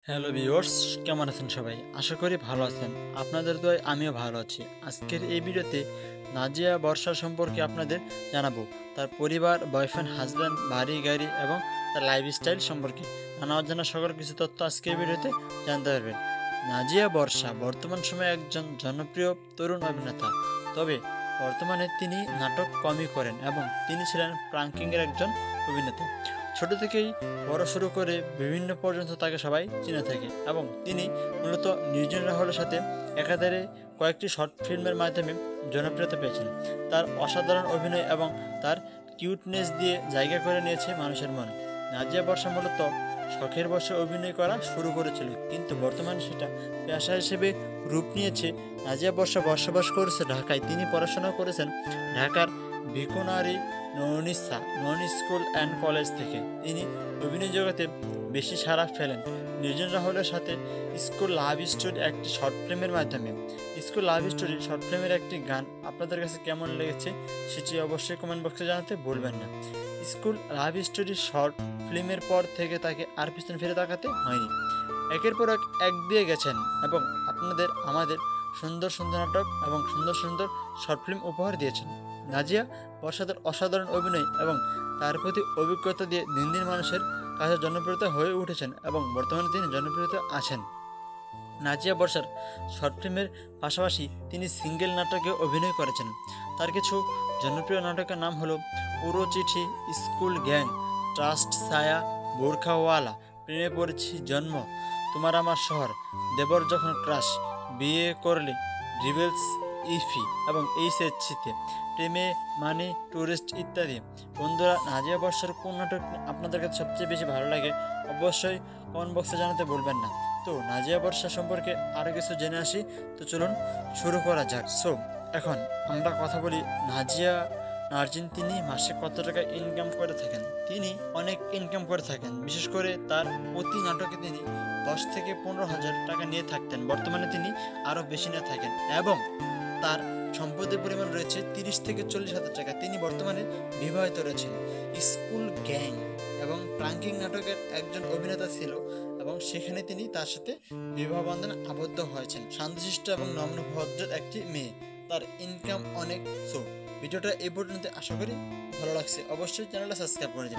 Hello viewers, কেমন আছেন সবাই? আশা করি ভালো আছেন। আপনাদের দোয়ায় আমিও ভালো আছি। আজকের এই ভিডিওতে নাজিয়া বর্ষা সম্পর্কে আপনাদের জানাবো। তার পরিবার, বয়ফ্রেন্ড, হাজব্যান্ড, বাড়ি গাড়ি এবং তার লাইফস্টাইল সম্পর্কে নানা অজানা সকল কিছু তথ্য আজকের ভিডিওতে জানতে পারবেন। নাজিয়া বর্ষা বর্তমান সময়ে একজন জনপ্রিয় তরুণ অভিনেতা। তবে বর্তমানে তিনি নাটক কমই করেন এবং তিনি ছিলেন প্রাঙ্কিংয়ের একজন অভিনেতা। ছোট থেকেই বড় শুরু করে বিভিন্ন পর্যন্ত তাকে সবাই চিনে থাকে এবং তিনি মূলত নির্জন রাহুলের সাথে একাধারে কয়েকটি শর্ট ফিল্মের মাধ্যমে জনপ্রিয়তা পেয়েছেন। তার অসাধারণ অভিনয় এবং তার কিউটনেস দিয়ে জায়গা করে নিয়েছে মানুষের মনে। নাজিয়া বর্ষা মূলত শখের বশে অভিনয় করা শুরু করেছিল, কিন্তু বর্তমানে সেটা পেশা হিসেবে রূপ নিয়েছে। নাজিয়া বর্ষা বসবাস করেছে ঢাকায়। তিনি পড়াশোনা করেছেন ঢাকার ভিকুনারি ননিসা নন স্কুল অ্যান্ড কলেজ থেকে। তিনি অভিনয় জগতে বেশি সাড়া ফেলেন নির্জন রাহুলের সাথে স্কুল লাভ স্টোরি একটি শর্ট ফিল্মের মাধ্যমে। স্কুল লাভ স্টোরি শর্ট ফিল্মের একটি গান আপনাদের কাছে কেমন লেগেছে সেটি অবশ্যই কমেন্ট বক্সে জানাতে ভুলবেন না। স্কুল লাভ স্টোরি শর্ট ফিল্মের পর থেকে তাকে আর পিছনে ফিরে তাকাতে হয়নি। একের পর এক দিয়ে গেছেন এবং আপনাদের আমাদের সুন্দর সুন্দর নাটক এবং সুন্দর সুন্দর শর্ট ফিল্ম উপহার দিয়েছেন। নাজিয়া বর্ষাদের অসাধারণ অভিনয় এবং তার প্রতি অভিজ্ঞতা দিয়ে দিন দিন মানুষের কাছে জনপ্রিয়তা হয়ে উঠেছেন এবং বর্তমানে তিনি জনপ্রিয়তা আছেন। নাজিয়া বর্ষার শর্ট ফিল্মের পাশাপাশি তিনি সিঙ্গেল নাটকে অভিনয় করেছেন। তার কিছু জনপ্রিয় নাটকের নাম হলো পুরো চিঠি, স্কুল গ্যাং, ট্রাস্ট, ছায়া, বোরখাওয়ালা, প্রেমে পড়েছি, জন্ম, তোমার আমার শহর, দেবর যখন ক্রাশ, বিয়ে করলে, রিবেলস, ইফি এবং এই সেচিতে, প্রেমে মানে, টুরিস্ট ইত্যাদি। বন্ধুরা, নাজিয়া বর্ষার কোন নাটক আপনাদের কাছে সবচেয়ে বেশি ভালো লাগে অবশ্যই কমেন্ট বক্সে জানাতে বলবেন না। তো নাজিয়া বর্ষা সম্পর্কে আরও কিছু জেনে আসি। তো চলুন শুরু করা যাক। এখন আমরা কথা বলি নার্জিন তিনি মাসে কত টাকা ইনকাম করে থাকেন। তিনি অনেক ইনকাম করে থাকেন, বিশেষ করে তার প্রতি নাটকে তিনি 10 থেকে 15,000 টাকা নিয়ে থাকতেন। বর্তমানে তিনি আরও বেশি নিয়ে থাকেন এবং তার সম্পদের পরিমাণ রয়েছে 30 থেকে 40,000 টাকা। তিনি বর্তমানে বিবাহিত রয়েছেন। স্কুল গ্যাং এবং প্রাঙ্কিং নাটকের একজন অভিনেতা ছিল এবং সেখানে তিনি তার সাথে বিবাহ বন্ধনে আবদ্ধ হয়েছেন। শান্তশিষ্ট এবং নম্র ভদ্রের একটি মেয়ে। তার ইনকাম অনেক। ভিডিওটা এই পর্যন্ত, আশা করি ভালো লাগছে। অবশ্যই চ্যানেলটা সাবস্ক্রাইব করে দিন।